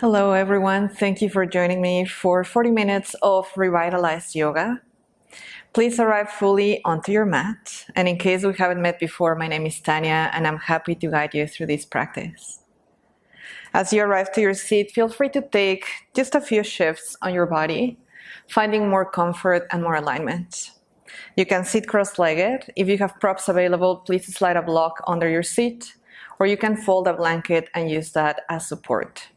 Hello everyone, thank you for joining me for 40 minutes of Revitalize Yoga. Please arrive fully onto your mat, and in case we haven't met before, my name is Tania and I'm happy to guide you through this practice. As you arrive to your seat, feel free to take just a few shifts on your body, finding more comfort and more alignment. You can sit cross-legged. If you have props available, please slide a block under your seat, or you can fold a blanket and use that as support.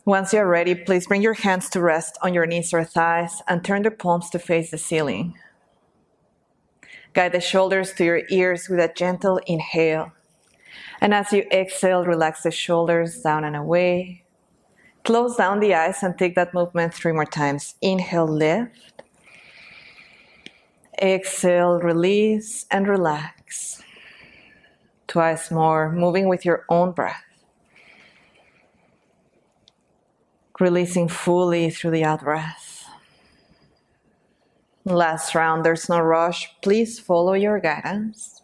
Once you're ready, please bring your hands to rest on your knees or thighs and turn the palms to face the ceiling. Guide the shoulders to your ears with a gentle inhale. And as you exhale, relax the shoulders down and away. Close down the eyes and take that movement 3 more times. Inhale, lift. Exhale, release and relax. Twice more, moving with your own breath. Releasing fully through the out-breath. Last round, there's no rush. Please follow your guidance.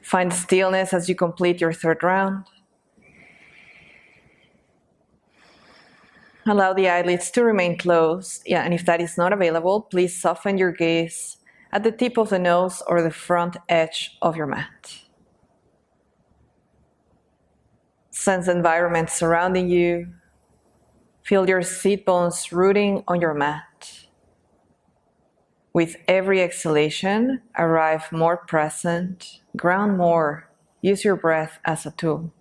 Find stillness as you complete your 3rd round. Allow the eyelids to remain closed. And if that is not available, please soften your gaze at the tip of the nose or the front edge of your mat. Sense the environment surrounding you. Feel your seat bones rooting on your mat. With every exhalation, arrive more present, ground more, use your breath as a tool.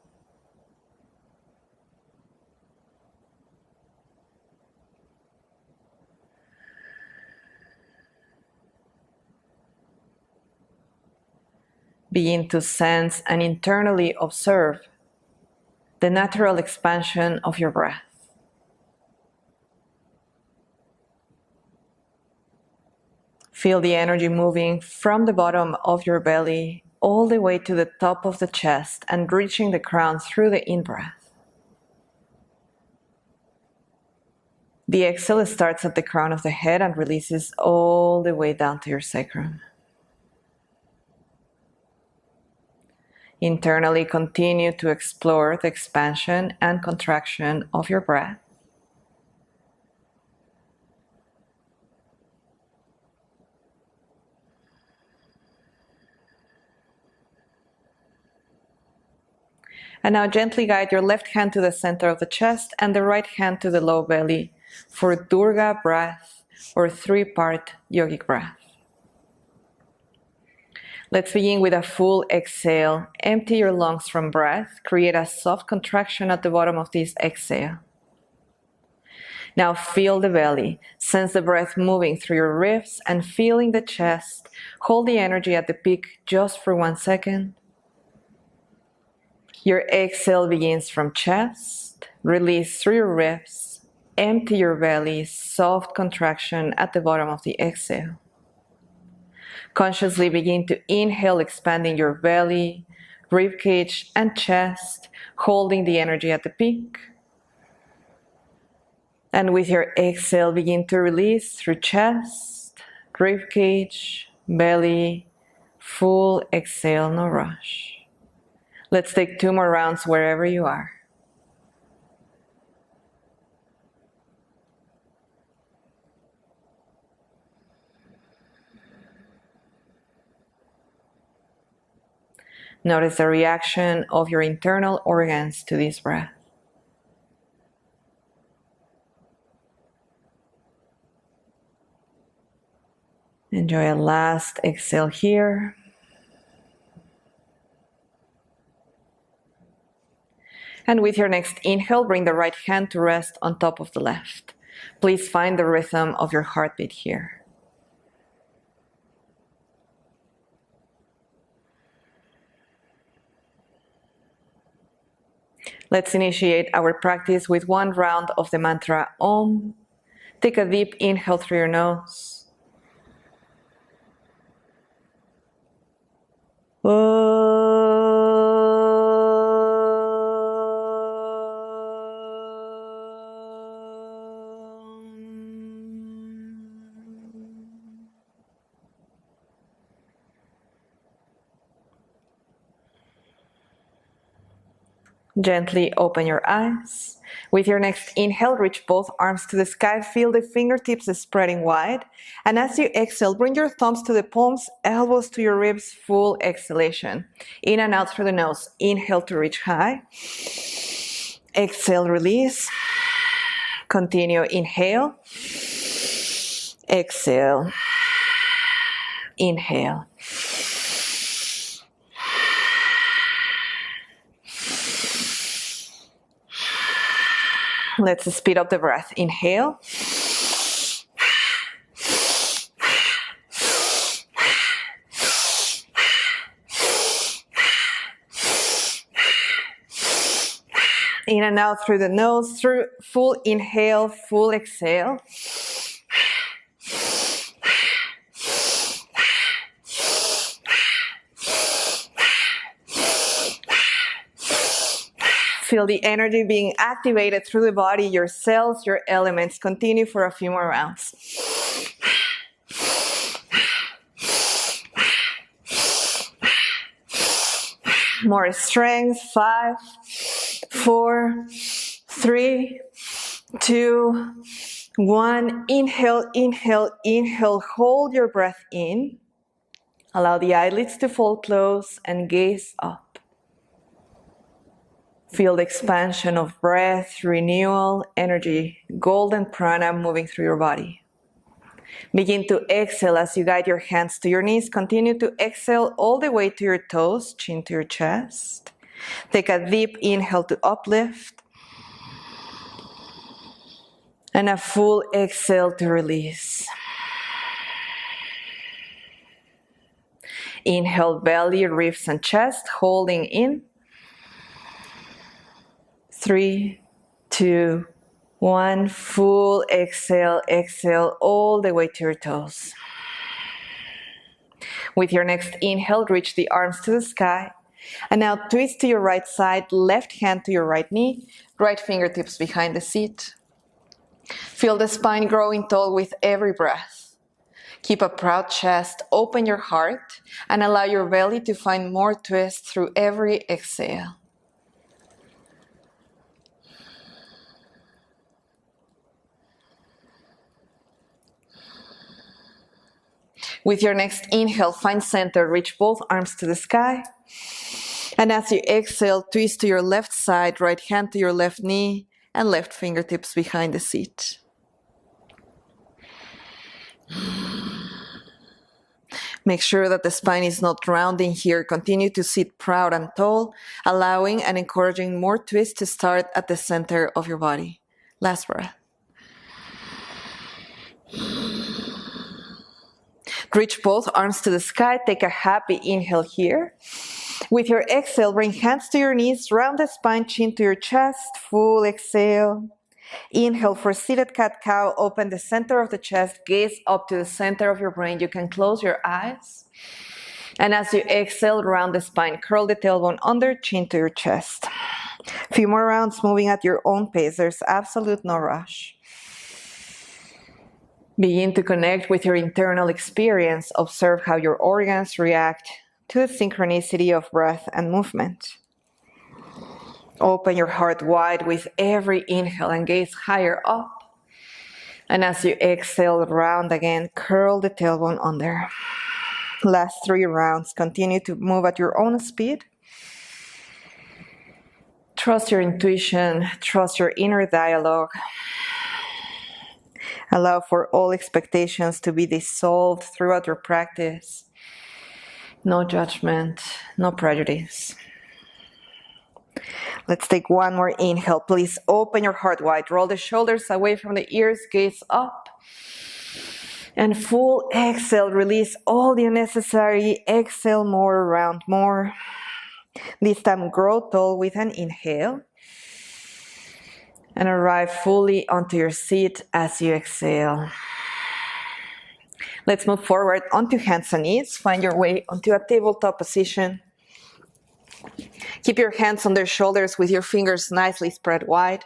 Begin to sense and internally observe the natural expansion of your breath. Feel the energy moving from the bottom of your belly all the way to the top of the chest and reaching the crown through the in-breath. The exhale starts at the crown of the head and releases all the way down to your sacrum. Internally, continue to explore the expansion and contraction of your breath. And now gently guide your left hand to the center of the chest and the right hand to the low belly for Durga breath or 3-part yogic breath. Let's begin with a full exhale. Empty your lungs from breath. Create a soft contraction at the bottom of this exhale. Now feel the belly. Sense the breath moving through your ribs and feeling the chest. Hold the energy at the peak just for 1 second. Your exhale begins from chest. Release through your ribs. Empty your belly. Soft contraction at the bottom of the exhale. Consciously begin to inhale, expanding your belly, ribcage, and chest, holding the energy at the peak. And with your exhale, begin to release through chest, ribcage, belly, full exhale, no rush. Let's take 2 more rounds wherever you are. Notice the reaction of your internal organs to this breath. Enjoy a last exhale here. And with your next inhale, bring the right hand to rest on top of the left. Please find the rhythm of your heartbeat here. Let's initiate our practice with 1 round of the mantra Om. Take a deep inhale through your nose. Gently open your eyes. With your next inhale, reach both arms to the sky. Feel the fingertips spreading wide. And as you exhale, bring your thumbs to the palms, elbows to your ribs, full exhalation. In and out through the nose. Inhale to reach high. Exhale, release. Continue, inhale. Exhale. Inhale. Let's speed up the breath. Inhale. In and out through the nose, through full inhale, full exhale. Feel the energy being activated through the body, your cells, your elements. Continue for a few more rounds. More strength. 5, 4, 3, 2, 1. Inhale, inhale, inhale. Hold your breath in. Allow the eyelids to fall close and gaze up. Feel the expansion of breath, renewal, energy, golden prana moving through your body. Begin to exhale as you guide your hands to your knees. Continue to exhale all the way to your toes, chin to your chest. Take a deep inhale to uplift. And a full exhale to release. Inhale, belly, ribs, and chest, holding in. 3, 2, 1. Full exhale, exhale all the way to your toes. With your next inhale, reach the arms to the sky. And now twist to your right side, left hand to your right knee, right fingertips behind the seat. Feel the spine growing tall with every breath. Keep a proud chest, open your heart, and allow your belly to find more twist through every exhale. With your next inhale, find center, reach both arms to the sky. And as you exhale, twist to your left side, right hand to your left knee, and left fingertips behind the seat. Make sure that the spine is not rounding here. Continue to sit proud and tall, allowing and encouraging more twist to start at the center of your body. Last breath. Reach both arms to the sky. Take a happy inhale here. With your exhale, bring hands to your knees, round the spine, chin to your chest. Full exhale. Inhale for seated cat-cow. Open the center of the chest. Gaze up to the center of your brain. You can close your eyes. And as you exhale, round the spine. Curl the tailbone under, chin to your chest. A few more rounds, moving at your own pace. There's absolute no rush. Begin to connect with your internal experience. Observe how your organs react to the synchronicity of breath and movement. Open your heart wide with every inhale and gaze higher up. And as you exhale, round again, curl the tailbone under. Last 3 rounds. Continue to move at your own speed. Trust your intuition. Trust your inner dialogue. Allow for all expectations to be dissolved throughout your practice. No judgment, no prejudice. Let's take one more inhale. Please open your heart wide. Roll the shoulders away from the ears. Gaze up. And full exhale. Release all the unnecessary. Exhale more, round more. This time grow tall with an inhale. And arrive fully onto your seat as you exhale. Let's move forward onto hands and knees. Find your way onto a tabletop position. Keep your hands on their shoulders with your fingers nicely spread wide.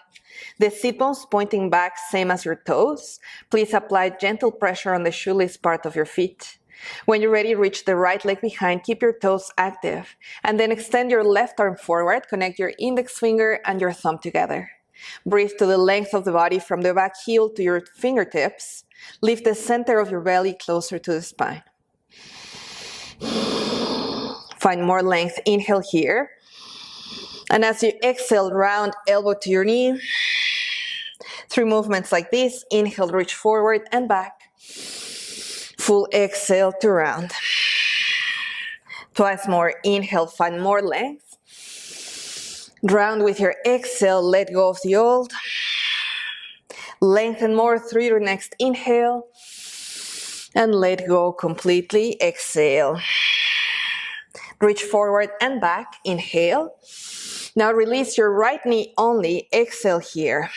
The sit bones pointing back, same as your toes. Please apply gentle pressure on the shoelace part of your feet. When you're ready, reach the right leg behind, keep your toes active, and then extend your left arm forward, connect your index finger and your thumb together. Breathe to the length of the body from the back heel to your fingertips. Lift the center of your belly closer to the spine. Find more length, inhale here. And as you exhale, round elbow to your knee. Through movements like this, inhale, reach forward and back. Full exhale to round. Twice more, inhale, find more length. Round with your exhale, let go of the old. Lengthen more through your next inhale. And let go completely, exhale. Reach forward and back, inhale. Now release your right knee only, exhale here.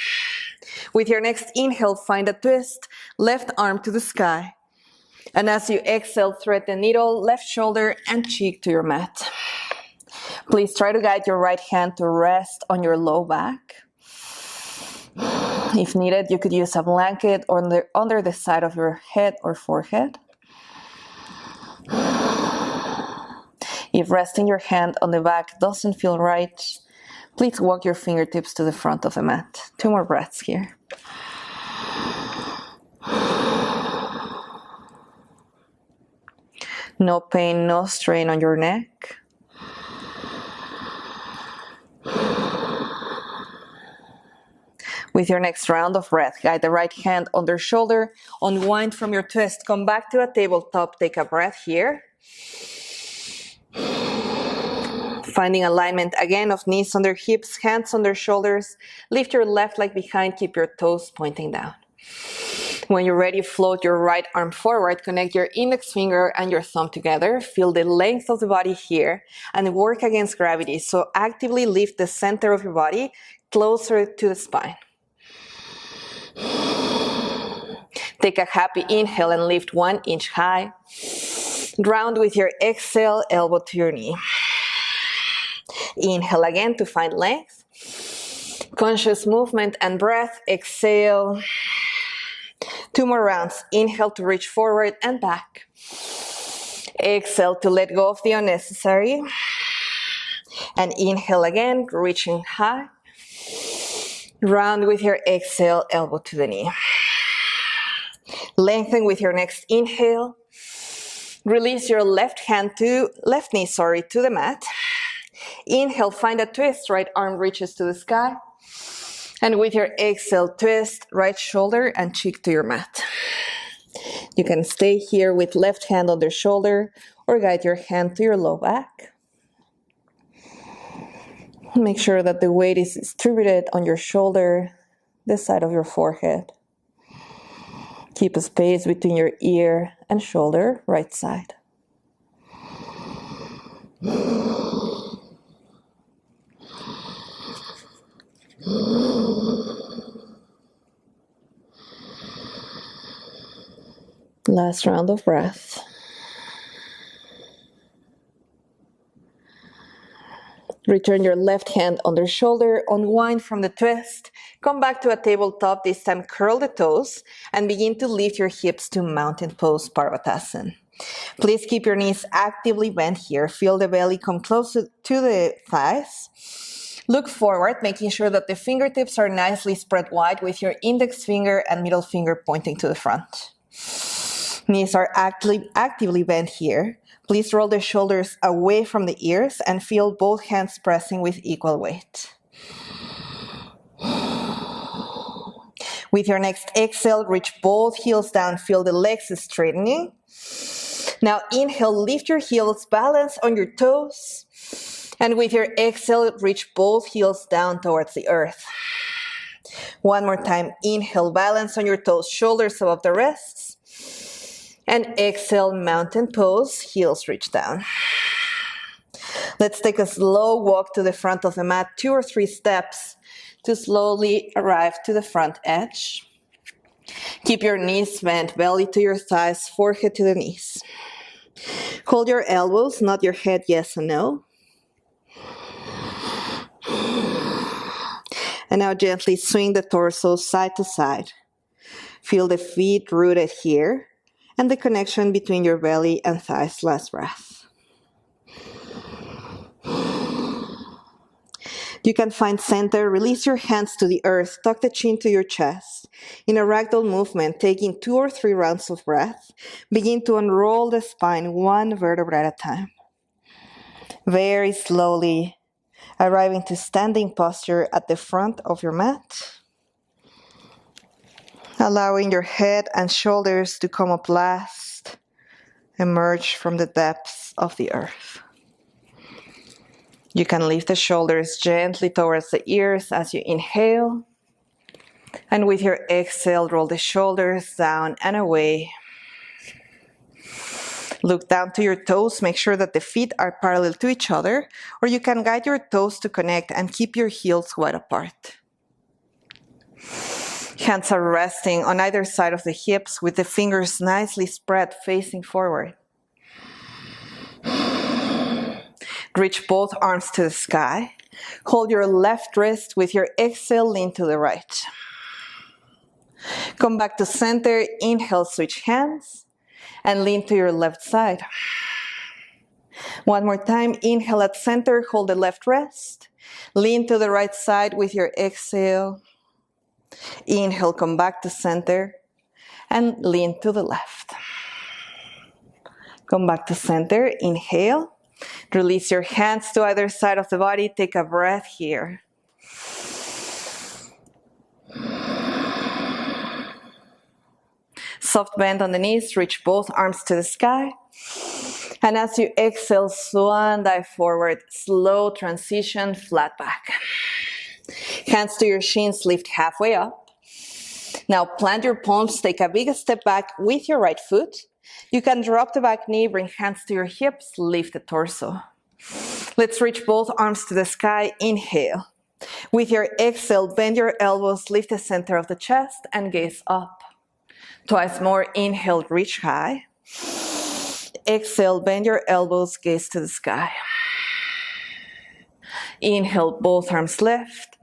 With your next inhale, find a twist, left arm to the sky. And as you exhale, thread the needle, left shoulder and cheek to your mat. Please try to guide your right hand to rest on your low back. If needed, you could use a blanket or under the side of your head or forehead. If resting your hand on the back doesn't feel right, please walk your fingertips to the front of the mat. 2 more breaths here. No pain, no strain on your neck. With your next round of breath, guide the right hand under shoulder, unwind from your twist, come back to a tabletop, take a breath here. Finding alignment again of knees under hips, hands under shoulders. Lift your left leg behind, keep your toes pointing down. When you're ready, float your right arm forward, connect your index finger and your thumb together. Feel the length of the body here and work against gravity. So actively lift the center of your body closer to the spine. Take a happy inhale and lift 1 inch high. Round with your exhale, elbow to your knee. Inhale again to find length. Conscious movement and breath. Exhale. 2 more rounds. Inhale to reach forward and back. Exhale to let go of the unnecessary. And inhale again, reaching high. Round with your exhale, elbow to the knee. Lengthen with your next inhale. Release your left knee to the mat. Inhale, find a twist, right arm reaches to the sky. And with your exhale, twist, right shoulder and cheek to your mat. You can stay here with left hand under shoulder or guide your hand to your low back. Make sure that the weight is distributed on your shoulder, this side of your forehead. Keep a space between your ear and shoulder, right side. Last round of breath. Return your left hand under shoulder, unwind from the twist. Come back to a tabletop, this time curl the toes and begin to lift your hips to mountain pose, Parvatasana. Please keep your knees actively bent here. Feel the belly come closer to the thighs. Look forward, making sure that the fingertips are nicely spread wide with your index finger and middle finger pointing to the front. Knees are actively bent here. Please roll the shoulders away from the ears and feel both hands pressing with equal weight. With your next exhale, reach both heels down, feel the legs straightening. Now inhale, lift your heels, balance on your toes. And with your exhale, reach both heels down towards the earth. One more time, inhale, balance on your toes, shoulders above the wrists. And exhale, mountain pose, heels reach down. Let's take a slow walk to the front of the mat, 2 or 3 steps to slowly arrive to the front edge. Keep your knees bent, belly to your thighs, forehead to the knees. Hold your elbows, not your head, yes and no. And now gently swing the torso side to side. Feel the feet rooted here. and the connection between your belly and thighs. Last breath. You can find center, release your hands to the earth, tuck the chin to your chest. In a ragdoll movement, taking 2 or 3 rounds of breath, begin to unroll the spine 1 vertebra at a time. Very slowly, arriving to standing posture at the front of your mat. Allowing your head and shoulders to come up last, emerge from the depths of the earth. You can lift the shoulders gently towards the ears as you inhale. And with your exhale, roll the shoulders down and away. Look down to your toes. Make sure that the feet are parallel to each other, or you can guide your toes to connect and keep your heels wide apart. Hands are resting on either side of the hips with the fingers nicely spread facing forward. Reach both arms to the sky. Hold your left wrist. With your exhale, lean to the right. Come back to center. Inhale, switch hands and lean to your left side. One more time. Inhale at center. Hold the left wrist. Lean to the right side with your exhale. Inhale, come back to center and lean to the left. Come back to center. Inhale. Release your hands to either side of the body. Take a breath here. Soft bend on the knees. Reach both arms to the sky. And as you exhale, swan dive forward. Slow transition, flat back. Hands to your shins, lift halfway up. Now plant your palms. Take a big step back with your right foot. You can drop the back knee, bring hands to your hips, lift the torso. Let's reach both arms to the sky. Inhale. With your exhale, bend your elbows, lift the center of the chest, and gaze up. Twice more. Inhale, reach high. Exhale, bend your elbows, gaze to the sky. Inhale, both arms lift.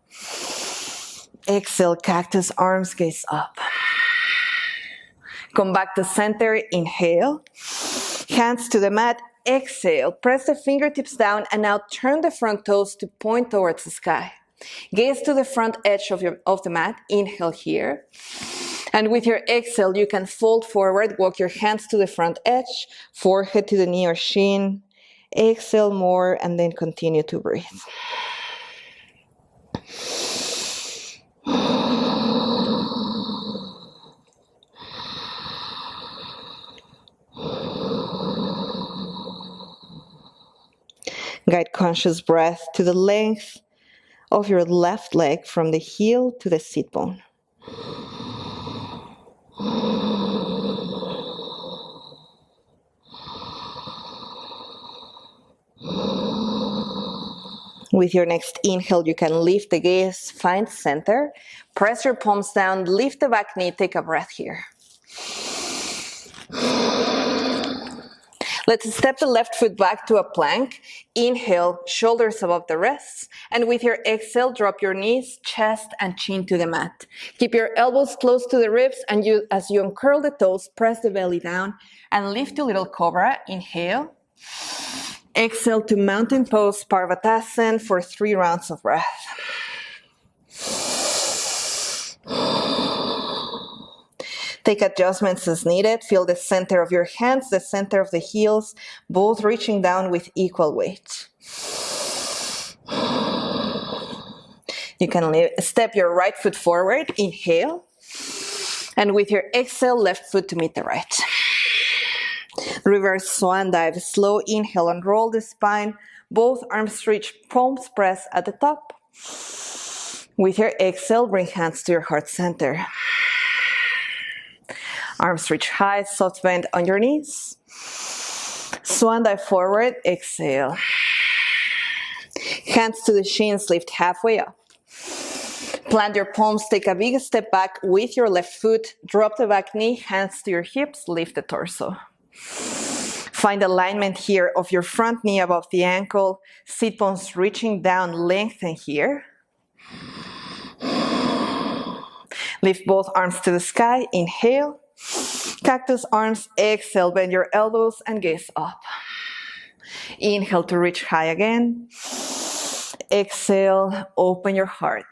Exhale, cactus arms, gaze up. Come back to center. Inhale. Hands to the mat. Exhale. Press the fingertips down and now turn the front toes to point towards the sky. Gaze to the front edge of the mat. Inhale here. And with your exhale, you can fold forward. Walk your hands to the front edge. Forehead to the knee or shin. Exhale more and then continue to breathe. Guide conscious breath to the length of your left leg from the heel to the sit bone. With your next inhale, you can lift the gaze, find center, press your palms down, lift the back knee, take a breath here. Let's step the left foot back to a plank. Inhale, shoulders above the wrists. And with your exhale, drop your knees, chest, and chin to the mat. Keep your elbows close to the ribs, and as you uncurl the toes, press the belly down and lift to little cobra. Inhale. Exhale to mountain pose, Parvatasana for 3 rounds of breath. Take adjustments as needed. Feel the center of your hands, the center of the heels, both reaching down with equal weight. You can step your right foot forward. Inhale. And with your exhale, left foot to meet the right. Reverse swan dive. Slow inhale and roll the spine. Both arms reach, palms press at the top. With your exhale, bring hands to your heart center. Arms reach high, soft bend on your knees. Swan dive forward, exhale. Hands to the shins, lift halfway up. Plant your palms, take a big step back with your left foot. Drop the back knee, hands to your hips, lift the torso. Find alignment here of your front knee above the ankle. Sit bones reaching down, lengthen here. Lift both arms to the sky, inhale. Cactus arms, exhale, bend your elbows and gaze up. Inhale to reach high again. Exhale, open your heart.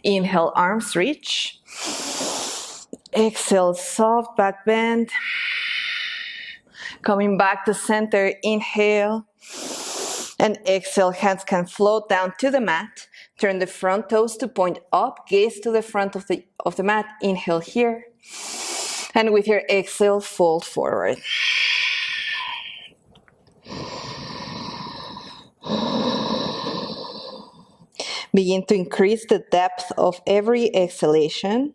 Inhale, arms reach. Exhale, soft back bend. Coming back to center, inhale. And exhale, hands can float down to the mat. Turn the front toes to point up. Gaze to the front of the mat. Inhale here. And with your exhale, fold forward. Begin to increase the depth of every exhalation.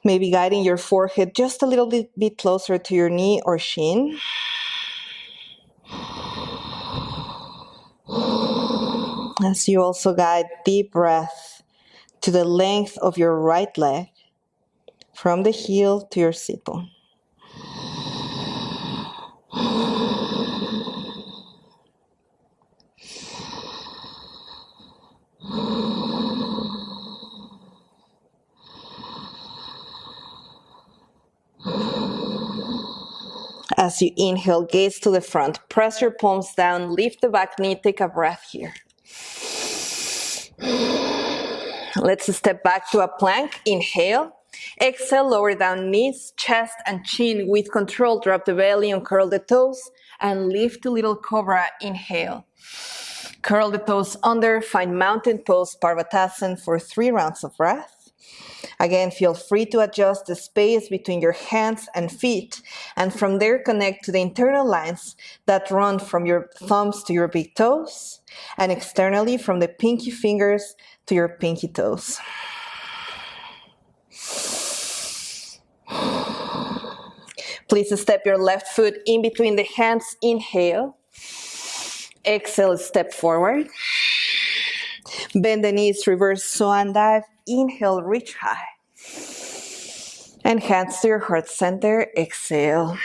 Maybe guiding your forehead just a little bit closer to your knee or shin. As you also guide deep breath to the length of your right leg, from the heel to your sit bone. As you inhale, gaze to the front. Press your palms down, lift the back knee, take a breath here. Let's step back to a plank. Inhale. Exhale, lower down knees, chest, and chin with control. Drop the belly, uncurl the toes, and lift to little cobra. Inhale. Curl the toes under, find mountain pose, Parvatasana for 3 rounds of breath. Again, feel free to adjust the space between your hands and feet, and from there connect to the internal lines that run from your thumbs to your big toes, and externally from the pinky fingers to your pinky toes. Please step your left foot in between the hands. Inhale. Exhale, step forward. Bend the knees, reverse swan dive. Inhale, reach high. And hands to your heart center. Exhale.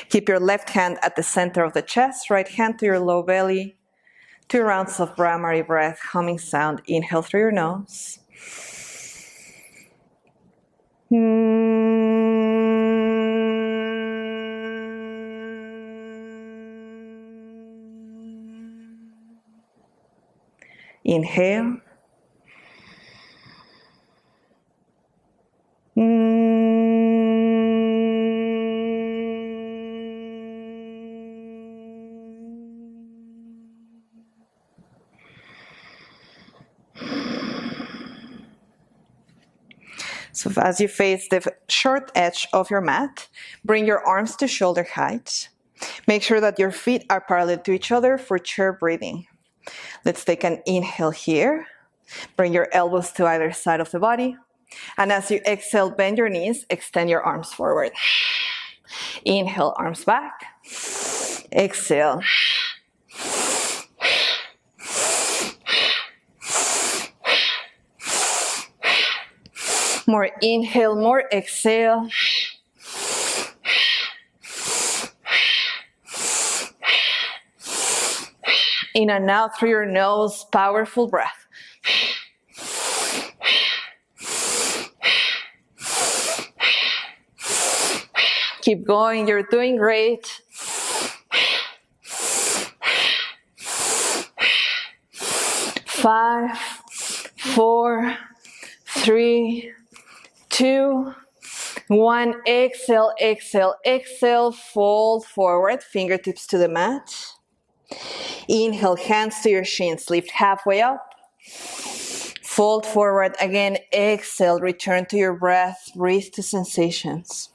Keep your left hand at the center of the chest, right hand to your low belly. 2 rounds of Brahmari breath, humming sound. Inhale through your nose. Inhale. So as you face the short edge of your mat, bring your arms to shoulder height. Make sure that your feet are parallel to each other for chair breathing. Let's take an inhale here. Bring your elbows to either side of the body. And as you exhale, bend your knees, extend your arms forward. Inhale, arms back. Exhale. More inhale, more exhale. In and out through your nose, powerful breath. Keep going, you're doing great. 5, 4, 3, 2, 1. Exhale, exhale, exhale. Fold forward, fingertips to the mat. Inhale, hands to your shins. Lift halfway up. Fold forward again. Exhale, return to your breath. Breathe to sensations.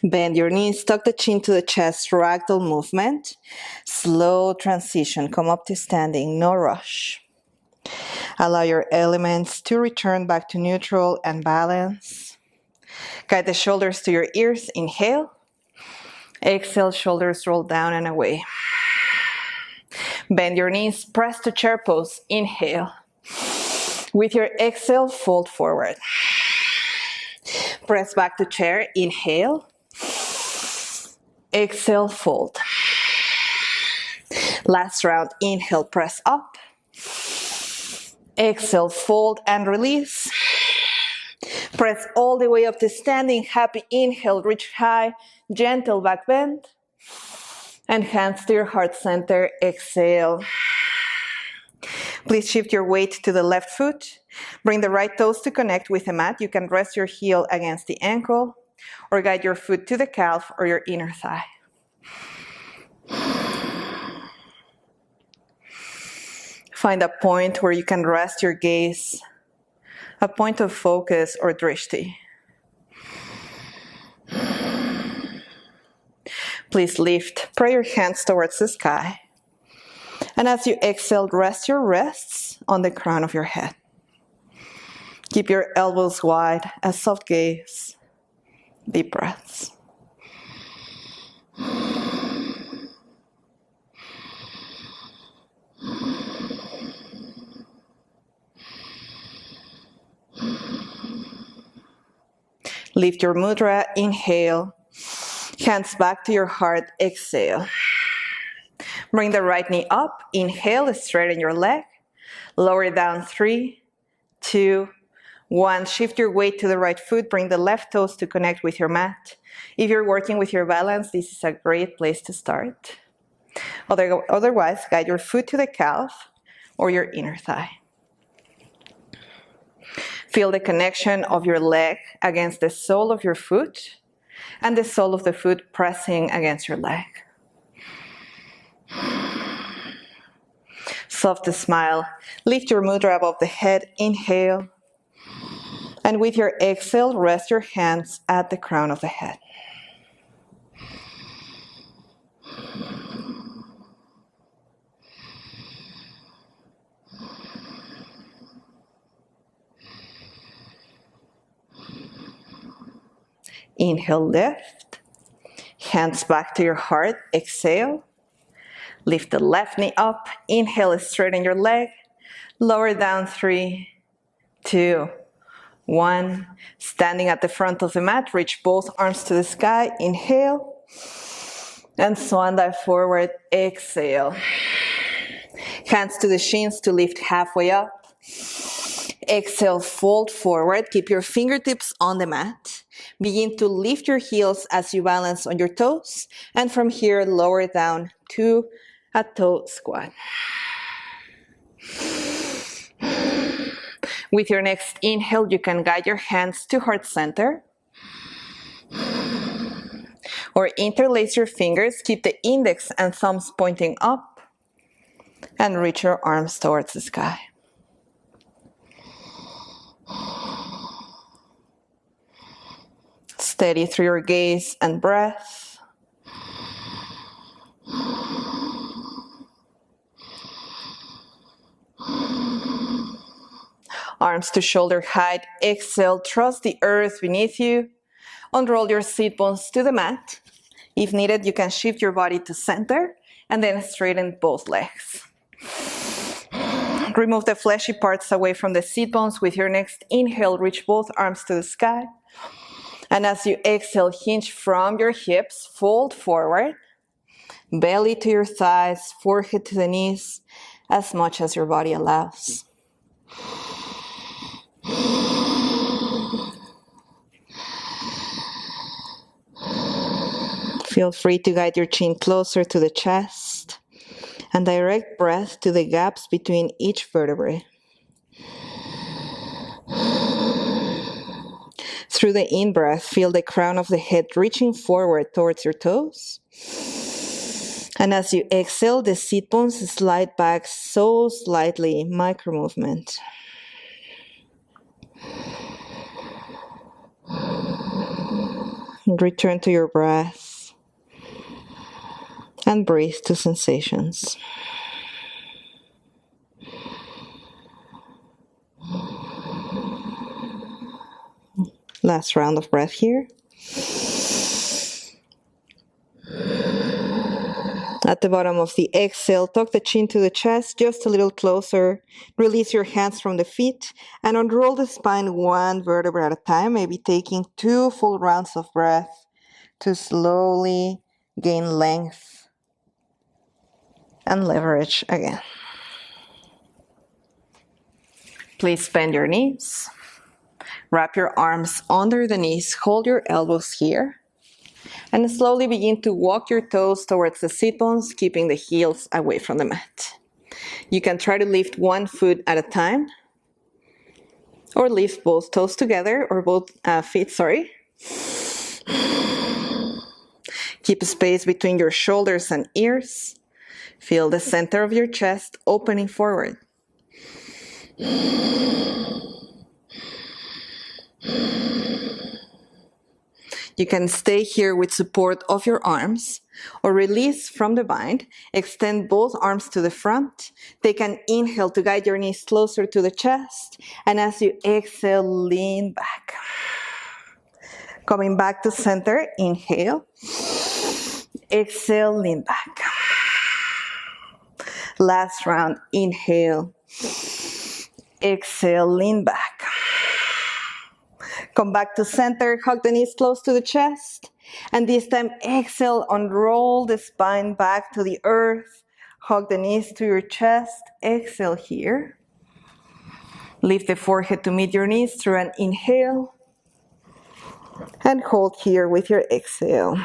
Bend your knees, tuck the chin to the chest, ragdoll movement. Slow transition, come up to standing, no rush. Allow your elements to return back to neutral and balance. Guide the shoulders to your ears, inhale. Exhale, shoulders roll down and away. Bend your knees, press to chair pose, inhale. With your exhale, fold forward. Press back to chair, inhale. Exhale, fold. Last round, inhale, press up. Exhale, fold and release. Press all the way up to standing. Happy inhale, reach high, gentle back bend. And hands to your heart center, exhale. Please shift your weight to the left foot. Bring the right toes to connect with the mat. You can rest your heel against the ankle or guide your foot to the calf or your inner thigh. Find a point where you can rest your gaze, a point of focus or drishti. Please lift, pray your hands towards the sky. And as you exhale, rest your wrists on the crown of your head. Keep your elbows wide, a soft gaze, deep breaths. Lift your mudra, inhale. Hands back to your heart, exhale. Bring the right knee up, inhale, straighten your leg. Lower down, 3, 2, 1. Shift your weight to the right foot, bring the left toes to connect with your mat. If you're working with your balance, this is a great place to start. Otherwise, guide your foot to the calf or your inner thigh. Feel the connection of your leg against the sole of your foot and the sole of the foot pressing against your leg. Soft smile. Lift your mudra above the head. Inhale. And with your exhale, rest your hands at the crown of the head. Inhale, lift. Hands back to your heart. Exhale. Lift the left knee up. Inhale, straighten your leg. Lower down, 3, 2, 1. Standing at the front of the mat, reach both arms to the sky. Inhale. And swan dive forward. Exhale. Hands to the shins to lift halfway up. Exhale, fold forward. Keep your fingertips on the mat. Begin to lift your heels as you balance on your toes. And from here, lower down to a toe squat. With your next inhale, you can guide your hands to heart center. Or interlace your fingers. Keep the index and thumbs pointing up. And reach your arms towards the sky. Steady through your gaze and breath. Arms to shoulder height. Exhale, trust the earth beneath you. Unroll your sit bones to the mat. If needed, you can shift your body to center and then straighten both legs. Remove the fleshy parts away from the sit bones. With your next inhale, reach both arms to the sky. And as you exhale, hinge from your hips, fold forward. Belly to your thighs, forehead to the knees, as much as your body allows. Feel free to guide your chin closer to the chest and direct breath to the gaps between each vertebrae. Through the in-breath, feel the crown of the head reaching forward towards your toes. And as you exhale, the sit bones slide back so slightly, micro movement. Return to your breath and breathe to sensations. Last round of breath here. At the bottom of the exhale, tuck the chin to the chest just a little closer. Release your hands from the feet and unroll the spine one vertebra at a time, maybe taking 2 full rounds of breath to slowly gain length. and leverage again. Please bend your knees. Wrap your arms under the knees, hold your elbows here, and slowly begin to walk your toes towards the sit bones, keeping the heels away from the mat. You can try to lift one foot at a time, or lift both toes together, or both feet, sorry. Keep space between your shoulders and ears. Feel the center of your chest opening forward. You can stay here with support of your arms or release from the bind. Extend both arms to the front. Take an inhale to guide your knees closer to the chest. And as you exhale, lean back. Coming back to center, inhale. Exhale, lean back. Last round, inhale. Exhale, lean back. Come back to center, hug the knees close to the chest. And this time, exhale, unroll the spine back to the earth. Hug the knees to your chest. Exhale here. Lift the forehead to meet your knees through an inhale. And hold here with your exhale.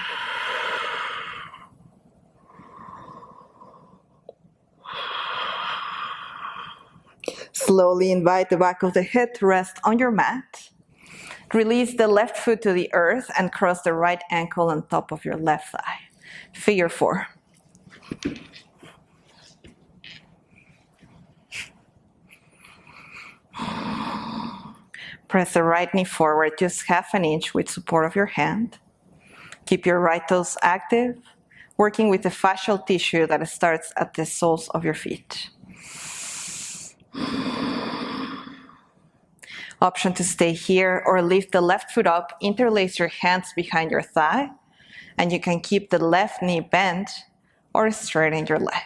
Slowly invite the back of the head to rest on your mat. Release the left foot to the earth and cross the right ankle on top of your left thigh. Figure 4. Press the right knee forward just half an inch with support of your hand. Keep your right toes active, working with the fascial tissue that starts at the soles of your feet. Option to stay here or lift the left foot up, interlace your hands behind your thigh, and you can keep the left knee bent or straighten your leg.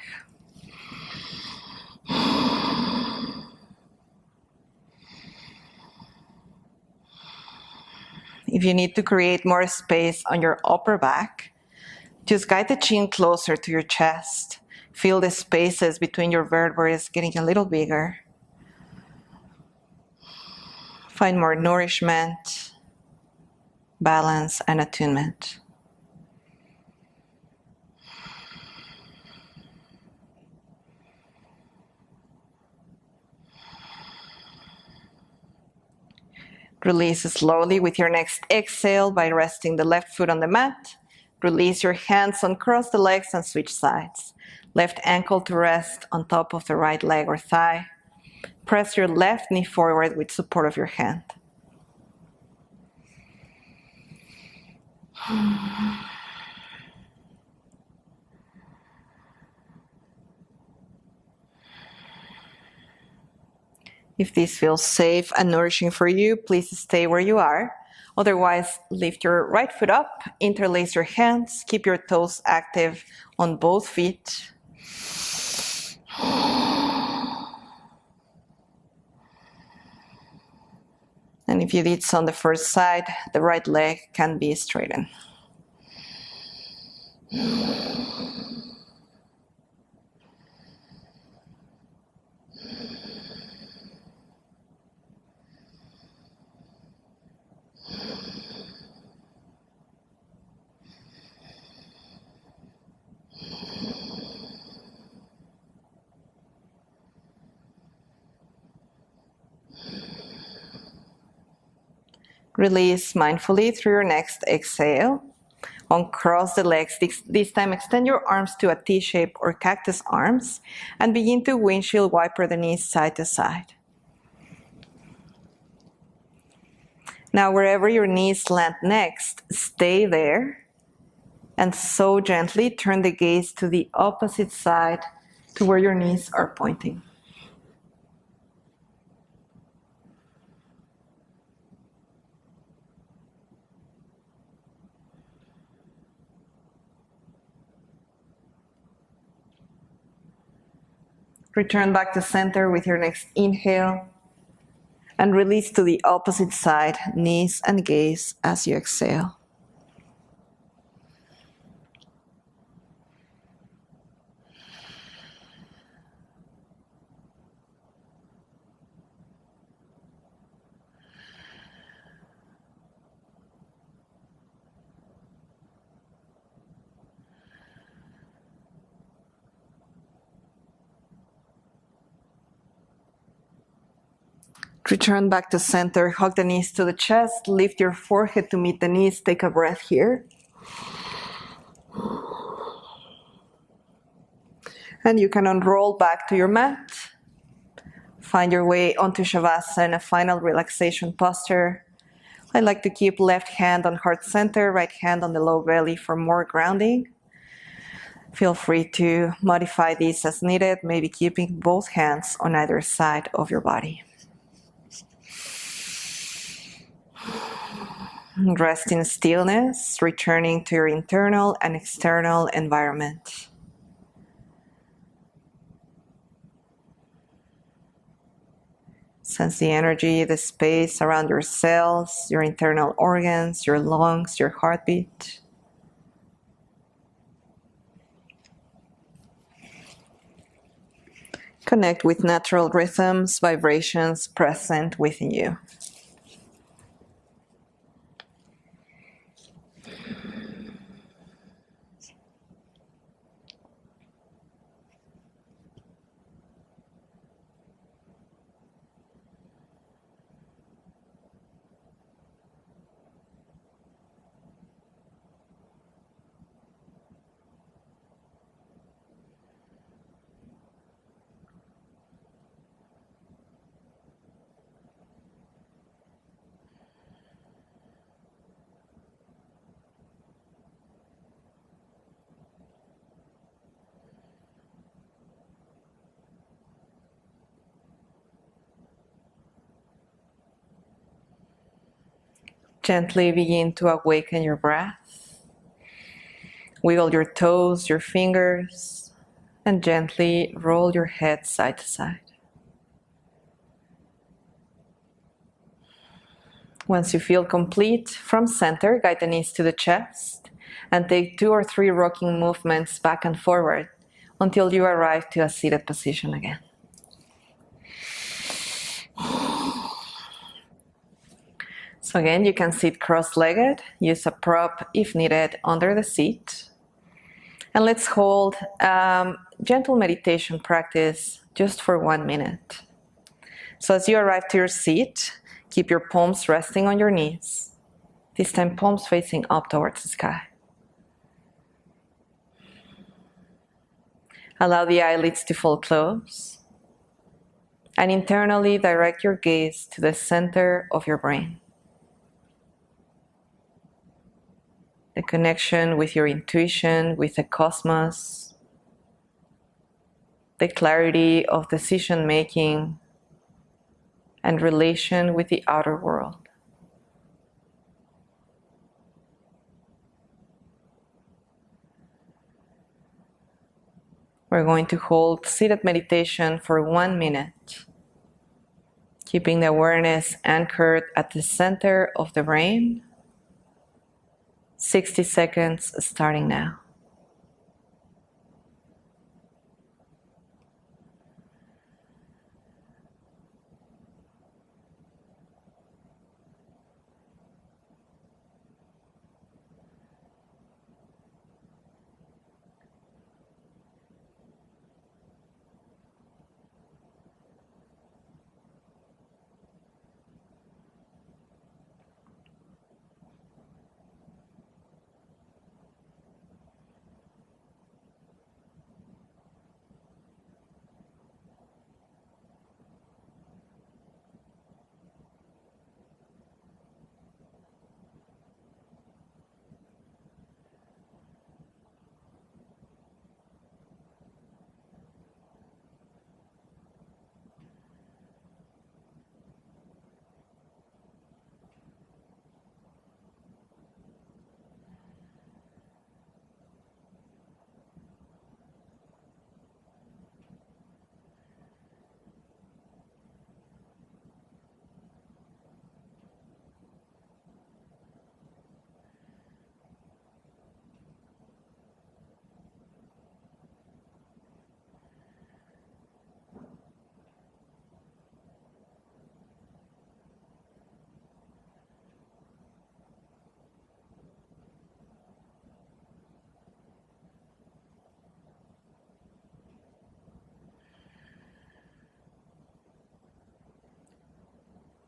If you need to create more space on your upper back, just guide the chin closer to your chest. Feel the spaces between your vertebrae getting a little bigger. Find more nourishment, balance, and attunement. Release slowly with your next exhale by resting the left foot on the mat. Release your hands, uncross the legs, and switch sides. Left ankle to rest on top of the right leg or thigh. Press your left knee forward with support of your hand. If this feels safe and nourishing for you, please stay where you are. Otherwise, lift your right foot up, interlace your hands, keep your toes active on both feet. And if you did so on the first side, the right leg can be straightened. Release mindfully through your next exhale. Uncross the legs. This time extend your arms to a T shape or cactus arms and begin to windshield wiper the knees side to side. Now wherever your knees land next, stay there and so gently turn the gaze to the opposite side to where your knees are pointing. Return back to center with your next inhale and release to the opposite side, knees and gaze as you exhale. Return back to center, hug the knees to the chest, lift your forehead to meet the knees, take a breath here. And you can unroll back to your mat. Find your way onto Shavasana, final relaxation posture. I like to keep left hand on heart center, right hand on the low belly for more grounding. Feel free to modify this as needed, maybe keeping both hands on either side of your body. Rest in stillness, returning to your internal and external environment. Sense the energy, the space around your cells, your internal organs, your lungs, your heartbeat. Connect with natural rhythms, vibrations present within you. Gently begin to awaken your breath. Wiggle your toes, your fingers, and gently roll your head side to side. Once you feel complete, from center, guide the knees to the chest and take 2 or 3 rocking movements back and forward until you arrive to a seated position again. So again, you can sit cross-legged, use a prop if needed under the seat. And let's hold gentle meditation practice just for 1 minute. So as you arrive to your seat, keep your palms resting on your knees. This time palms facing up towards the sky. Allow the eyelids to fall close. And internally direct your gaze to the center of your brain. The connection with your intuition, with the cosmos, the clarity of decision making, and relation with the outer world. We're going to hold seated meditation for 1 minute, keeping the awareness anchored at the center of the brain. 60 seconds starting now.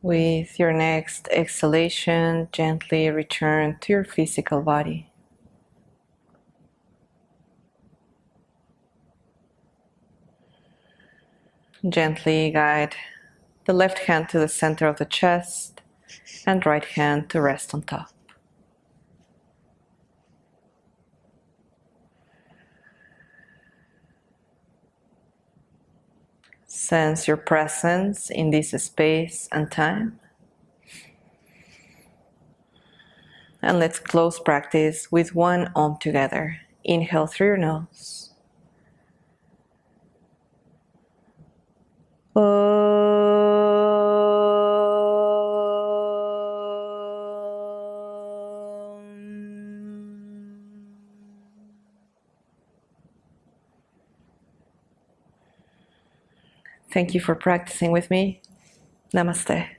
With your next exhalation, gently return to your physical body. Gently guide the left hand to the center of the chest and right hand to rest on top. Sense your presence in this space and time. And let's close practice with one Om together. Inhale through your nose. Thank you for practicing with me. Namaste.